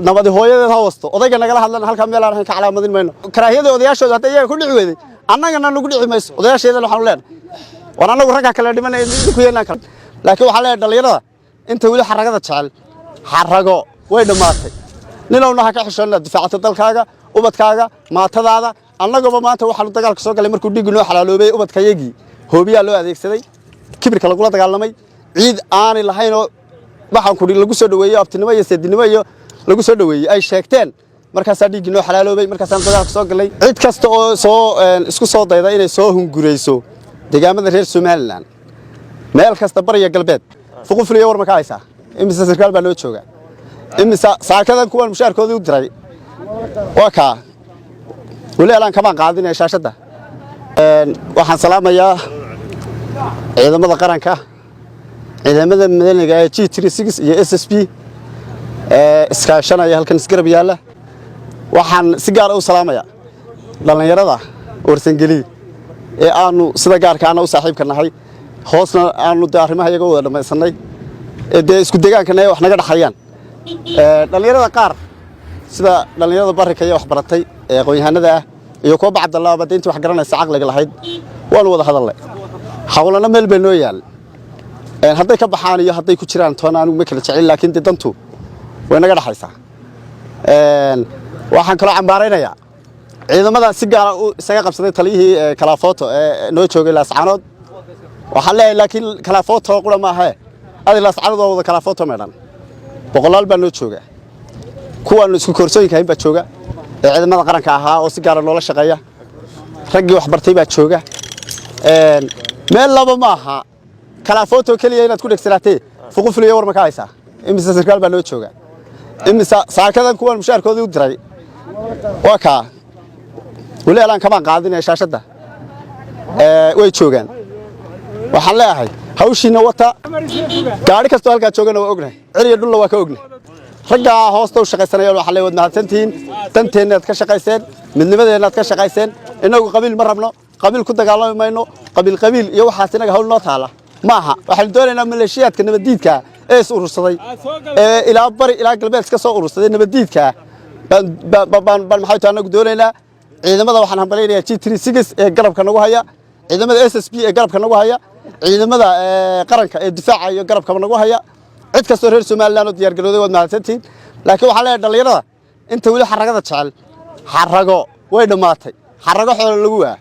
nabadi hooyadeed ha wasto odayga nagala hadlana halka meel aan ka calaamadin mayno karaahiyada odayaashooda hadda iyaga ku dhici weeday annagana nagu dhici mayso odayaasheeda waxaan u leenahay war anagu ragga kala dhimanay ku yeelan kara laakiin waxa leeyahay dhalinyarada inta wali xaragada jecel xarago way dhamaatay ninowna ha ka xishoonaa difaaca dalkaaga ubadkaaga maatadaada annagaba maanta waxaan dagaalka soo galay markuu dhig inoo xalaaloobay ubadkayagii hoobiyaa loo adeegsaday kibirka lagu dagaalamay ciid aan lahayn oo waxaan ku lagu soo dhaweeyay abtinimo iyo seedinimo iyo lagu soo dhaweeyay ay sheegteen markaas dhig inoo xalaaloobay markaas aan dagaalka soo galay cid kasta oo isku soo dayda inay soo hungureyso deegaamada reer Soomaaliland meel kasta bariya galbeed fuqufliyo war ma ka haysa imisa sarkaal baa loo jooga imisa saakadan kuwan mushaarkoodii u diray waa ka wali aan kama qaadin shaashada waxaan salaamayaa ciidamada qaranka ciidamada madaniga ee G36 iyo SSB iskaashanaya halkan isgarab yaala waxaan si gaar ah u salaamayaa dhalinyarada warsan gali ee aanu sida gaarka ah u saaxiibka nahay hoosna aanu arrimaha iyaga wada dhamaysanay ee isku deegaankana wax naga dhaxayaan dhalinyarada qaar sida dhalinyarada barika iyo wax baratay ee aqoon-yahanada ah iyo kuwa Cabdallah badeyntii wax garanaysa aqliga lahayd waan wada hadalnay hawlana meel been oo yaal hadday ka baxaan iyo hadday ku jiraan toona anigu ma kala jecel laakiin dantu way naga dhaxaysaa waxaan kala cambaaraynayaa ciidamada si gaar ah isaga qabsaday taliyihii kala foto ee noo joogay laascaanood waxa leeyahay laakiin kala foto qura ma aha adi laascaanood wada kala foto meedan boqolaal baa noo jooga kuwan isku koorsooyinka baa jooga ciidamada qaranka ahaa oo si gaar ah loola shaqeeya raggii wax bartay baa jooga meel laba ma aha kala foto kaliya inaad ku dhigsanatay fuqufliyo war ma ka haysa imisa sarkaal baa loo jooga imisa saakadan kuwan mushaarkoodii u diray waa ka wali aan kama qaadin shaashada way joogan waxaan leeyahay hawshiina wata gaari kasto halka joogana waa ognahay ciriyo dhul waa ka ognahay ragga hoosta u shaqaysanaya waxa la wada mahadsantiin danteena ka shaqayseen midnimadeena ka shaqayseen inagu qabiil ma rabno qabiil ku dagaalami mayno qabiil iyo waxa sinaga hawl noo taala maaha waxaan doonaynaa maleeshiyaadka nabadiidka ee is urursaday ee ilaa bari ilaa galbeed ka soo urursaday nabadiidka baan maxay tahay anagu doonaynaa ciidamada waxaan hambaleynayaa G36 ee garabka nagu haya ciidamada SSB ee garabka nagu haya ciidamada qaranka ee difaaca iyo garabka nagu haya cid kasta reer Soomaaliland oo diyaar garooday wad mahadsantiin laakiin waxa leeyahay dhalinyarada inta wali xaragada jecel xarago way dhamaatay xarago xoolo lagu waa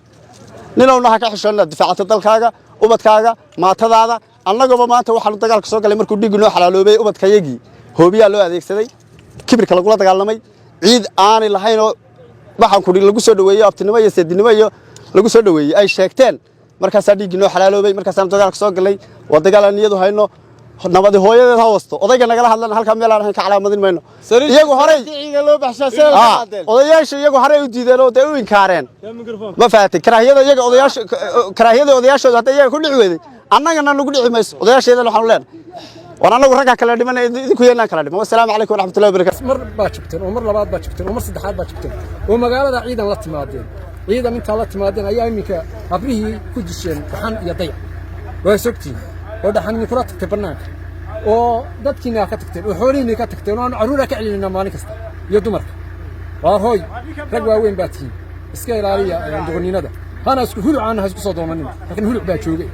ninowna ha ka xishoonaa difaaca dalkaaga ubadkaaga maatadaada annagaba maanta waxaan dagaalka soo galay markuu dhig inoo xalaaloobay ubadkayagii hoobiyaa loo adeegsaday kibirka lagu dagaalamay ciid aan lahayn oo waxaan ku lagu soo dhaweeyay abtinimo iyo seedinimo iyo lagu soo dhaweeyay ay sheegteen markaas dhig inoo xalaaloobay markaas aan dagaalka soo galay waa dagaal niyadu hayno nabadi hooyadeed ha wasto odayga nagala hadlana halka meel aan ka calaamadin mayno iyagu horey ciiga loo baxshaasay odayaasha iyagu horey u diideen oo ay u inkaareen ma faatay karaahiyada odayaashooda hadda iyaga ku dhici weeday annagana nagu dhici mayso odayaasheeda waxaan u leenahay war anagu ragga kala dhimanay ku yeelan kala dhimo wassalaamu calaykum waraxmatullaahi wabarakaatuh mar baa jabteen oo mar labaad baa jabteen oo mar saddexaad baa jabteen oo magaalada ciidan la timaadeen ciidan inta la timaadeen ayaa iminka abrihii ku disheen waxan iyo dayac way sogtiin oo dhaxan kula tagtay banaanka oo dadkiina ka tagtay oo xoolihiina ka tagtay oo caruura ka celinayna maalin kasta iyo dumarka waa hooy rag waaweyn baa tiin iska ilaaliya doqoniinada hana isku hulucaan ha isku soo doomanin laakiin huluc baa joogay